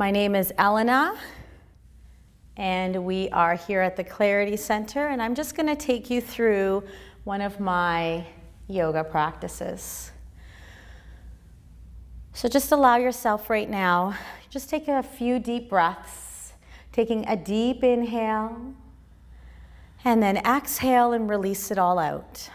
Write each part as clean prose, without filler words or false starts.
My name is Elena, and we are here at the Clarity Center, and I'm just going to take you through one of my yoga practices. So just allow yourself right now, just take a few deep breaths, taking a deep inhale, and then exhale and release it all out.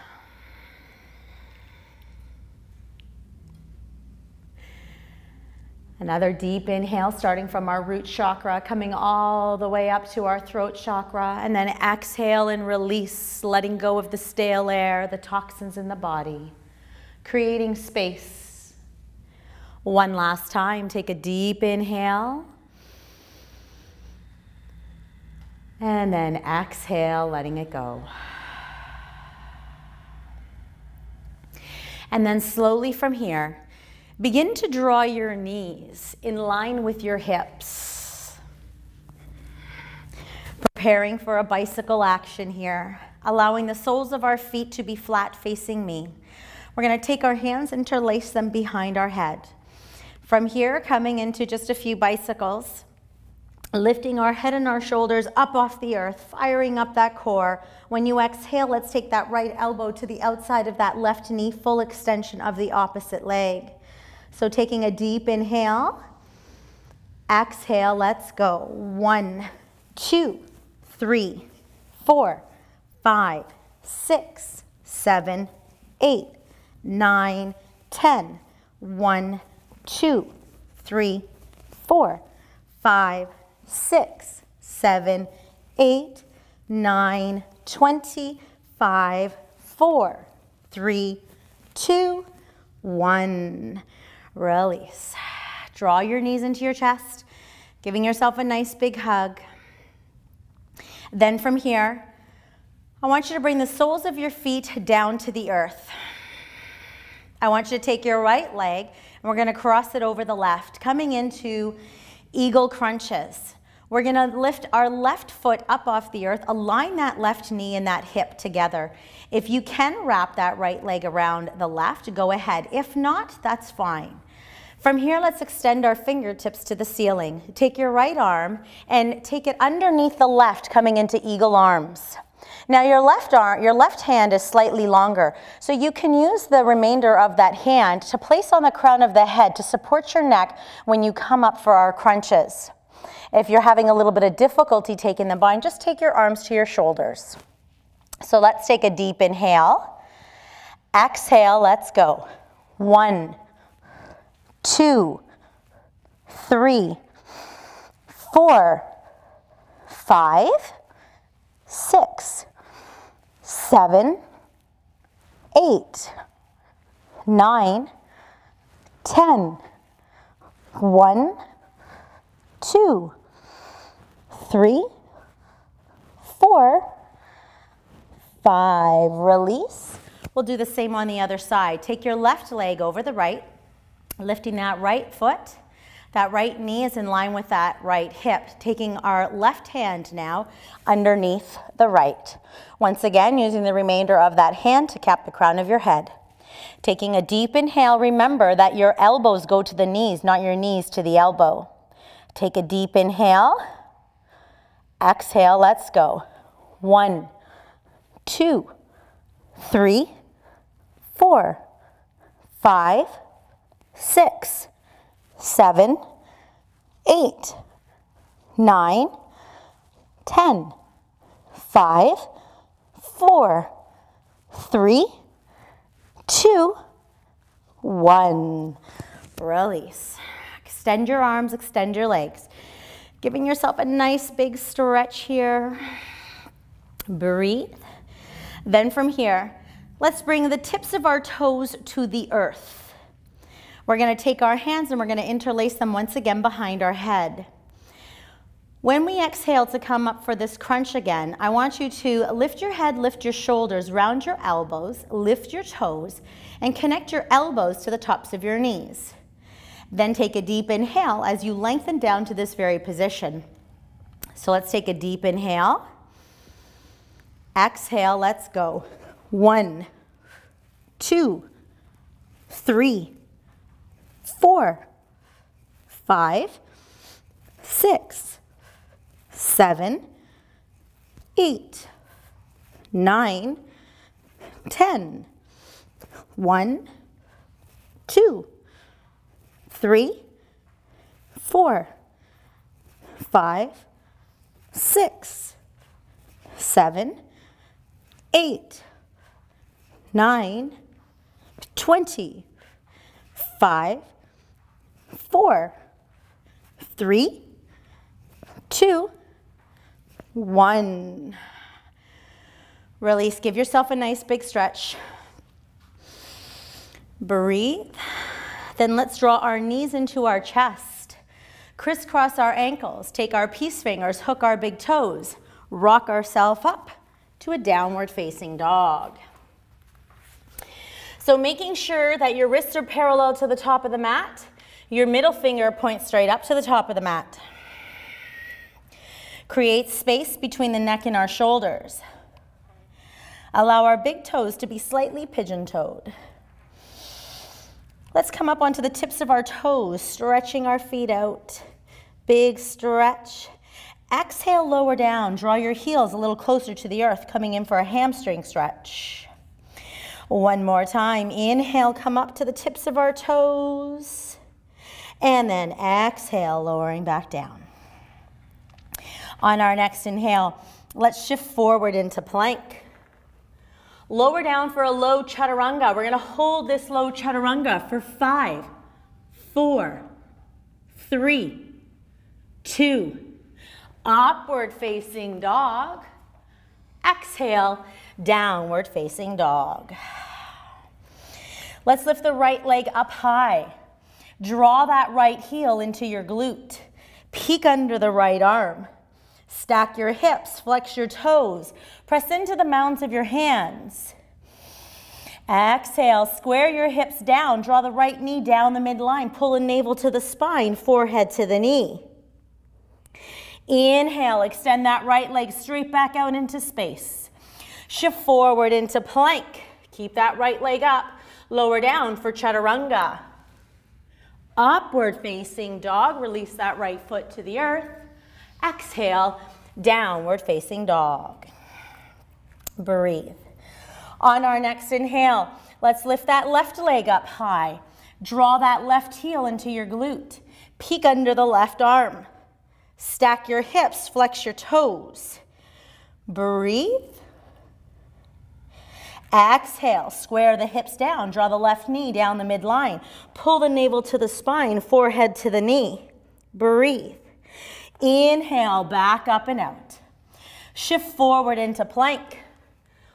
Another deep inhale, starting from our root chakra, coming all the way up to our throat chakra, and then exhale and release, letting go of the stale air, the toxins in the body, creating space. One last time, take a deep inhale, and then exhale, letting it go. And then slowly from here, begin to draw your knees in line with your hips. Preparing for a bicycle action here, allowing the soles of our feet to be flat facing me. We're going to take our hands, interlace them behind our head. From here, coming into just a few bicycles, lifting our head and our shoulders up off the earth, firing up that core. When you exhale, let's take that right elbow to the outside of that left knee, full extension of the opposite leg. So taking a deep inhale, exhale, let's go. 1, 2, 3, 4, 5, 6, 7, 8, 9, 10. 1, 2, 3, 4, 5, 6, 7, 8, 9, 20, 5, 4, 3, 2, 1. Release. Draw your knees into your chest, giving yourself a nice big hug. Then from here, I want you to bring the soles of your feet down to the earth. I want you to take your right leg, and we're going to cross it over the left, coming into eagle crunches. We're going to lift our left foot up off the earth, align that left knee and that hip together. If you can wrap that right leg around the left, go ahead. If not, that's fine. From here, let's extend our fingertips to the ceiling. Take your right arm and take it underneath the left, coming into eagle arms. Now your left hand is slightly longer, so you can use the remainder of that hand to place on the crown of the head to support your neck when you come up for our crunches. If you're having a little bit of difficulty taking the bind, just take your arms to your shoulders. So let's take a deep inhale. Exhale, let's go. 1, 2, 3, 4, 5, 6, 7, 8, 9, 10. 1, 2, 3, 4, 5. Release. We'll do the same on the other side. Take your left leg over the right, lifting that right foot. That right knee is in line with that right hip. Taking our left hand now underneath the right. Once again, using the remainder of that hand to cap the crown of your head. Taking a deep inhale, remember that your elbows go to the knees, not your knees to the elbow. Take a deep inhale. Exhale, let's go. 1, 2, 3, 4, 5, 6, 7, 8, 9, 10. 5, 4, 3, 2, 1. Release. Extend your arms, extend your legs. Giving yourself a nice big stretch here. Breathe. Then from here, let's bring the tips of our toes to the earth. We're going to take our hands and we're going to interlace them once again behind our head. When we exhale to come up for this crunch again, I want you to lift your head, lift your shoulders, round your elbows, lift your toes, and connect your elbows to the tops of your knees. Then take a deep inhale as you lengthen down to this very position. So let's take a deep inhale. Exhale, let's go. 1, 2, 3, 4, 5, 6, 7, 8, 9, 10. 1, 2, 3, 4, 5, 6, 7, 8, 9, 20. 5, 4, 3, 2, 1. Release. Give yourself a nice big stretch. Breathe. Then let's draw our knees into our chest. Crisscross our ankles. Take our peace fingers, hook our big toes. Rock ourselves up to a downward facing dog. So making sure that your wrists are parallel to the top of the mat. Your middle finger points straight up to the top of the mat. Create space between the neck and our shoulders. Allow our big toes to be slightly pigeon-toed. Let's come up onto the tips of our toes, stretching our feet out. Big stretch. Exhale, lower down. Draw your heels a little closer to the earth, coming in for a hamstring stretch. One more time. Inhale, come up to the tips of our toes. And then exhale, lowering back down. On our next inhale, let's shift forward into plank. Lower down for a low chaturanga. We're going to hold this low chaturanga for 5, 4, 3, 2. Upward facing dog. Exhale, downward facing dog. Let's lift the right leg up high. Draw that right heel into your glute. Peek under the right arm. Stack your hips, flex your toes. Press into the mounds of your hands. Exhale, square your hips down. Draw the right knee down the midline. Pull the navel to the spine, forehead to the knee. Inhale, extend that right leg straight back out into space. Shift forward into plank. Keep that right leg up. Lower down for chaturanga. Upward facing dog. Release that right foot to the earth. Exhale, downward facing dog. Breathe. On our next inhale, let's lift that left leg up high. Draw that left heel into your glute. Peek under the left arm. Stack your hips, flex your toes. Breathe. Exhale, square the hips down. Draw the left knee down the midline. Pull the navel to the spine, forehead to the knee. Breathe. Inhale, back up and out. Shift forward into plank.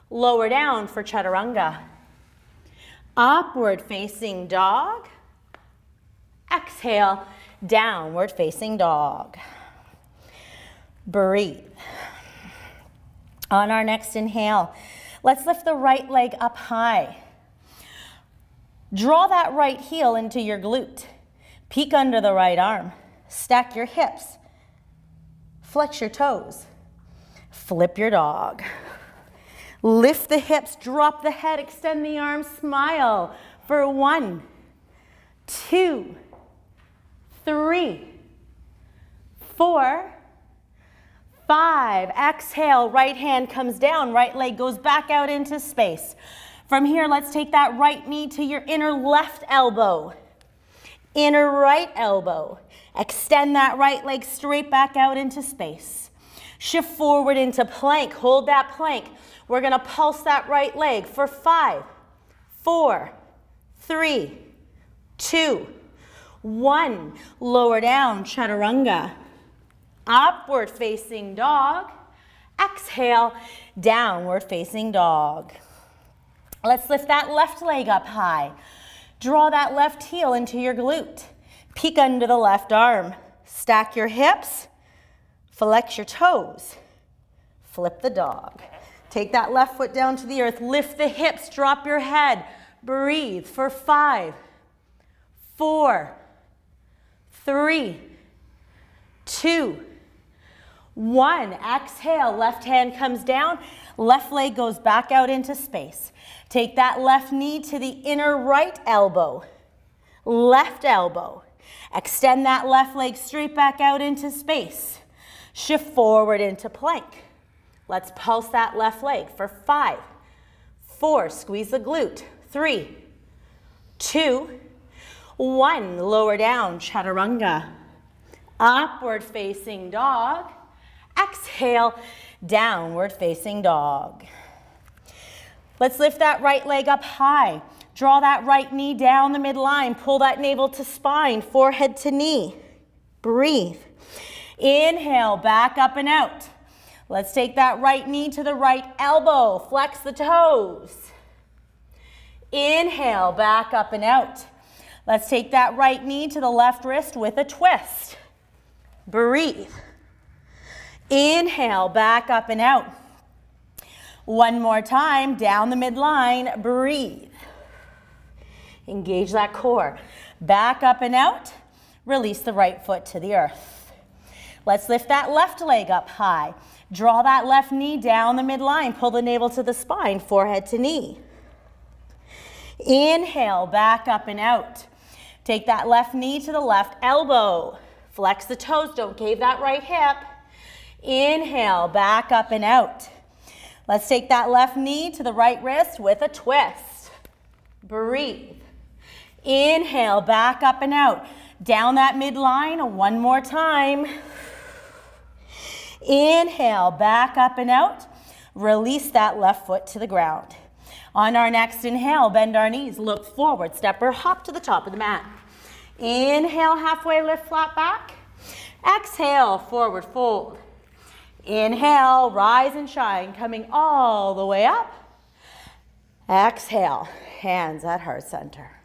Lower down for chaturanga. Upward facing dog. Exhale, downward facing dog. Breathe. On our next inhale, let's lift the right leg up high. Draw that right heel into your glute. Peek under the right arm. Stack your hips. Flex your toes. Flip your dog. Lift the hips, drop the head, extend the arms, smile for 1, 2, 3, 4, 5. Exhale, right hand comes down, right leg goes back out into space. From here, let's take that right knee to your inner left elbow. Inner right elbow. Extend that right leg straight back out into space. Shift forward into plank. Hold that plank. We're going to pulse that right leg for 5, 4, 3, 2, 1. Lower down, chaturanga. Upward facing dog. Exhale, downward facing dog. Let's lift that left leg up high. Draw that left heel into your glute. Peek under the left arm. Stack your hips. Flex your toes. Flip the dog. Take that left foot down to the earth. Lift the hips. Drop your head. Breathe for 5, 4, 3, 2, 1. Exhale. Left hand comes down. Left leg goes back out into space. Take that left knee to the inner right elbow. left elbow. Extend that left leg straight back out into space. Shift forward into plank. Let's pulse that left leg for 5, 4, squeeze the glute, 3, 2, 1, lower down, chaturanga. Upward facing dog. Exhale, downward facing dog. Let's lift that right leg up high. Draw that right knee down the midline. Pull that navel to spine, forehead to knee. Breathe. Inhale, back up and out. Let's take that right knee to the right elbow. Flex the toes. Inhale, back up and out. Let's take that right knee to the left wrist with a twist. Breathe. Inhale, back up and out. One more time, down the midline, breathe. Engage that core. Back up and out. Release the right foot to the earth. Let's lift that left leg up high. Draw that left knee down the midline. Pull the navel to the spine, forehead to knee. Inhale, back up and out. Take that left knee to the left elbow. Flex the toes, don't cave that right hip. Inhale, back up and out. Let's take that left knee to the right wrist with a twist. Breathe. Inhale, back up and out. Down that midline, one more time. Inhale, back up and out. Release that left foot to the ground. On our next inhale, bend our knees, look forward, step or hop to the top of the mat. Inhale, halfway lift, flat back. Exhale, forward fold. Inhale, rise and shine, coming all the way up. Exhale, hands at heart center.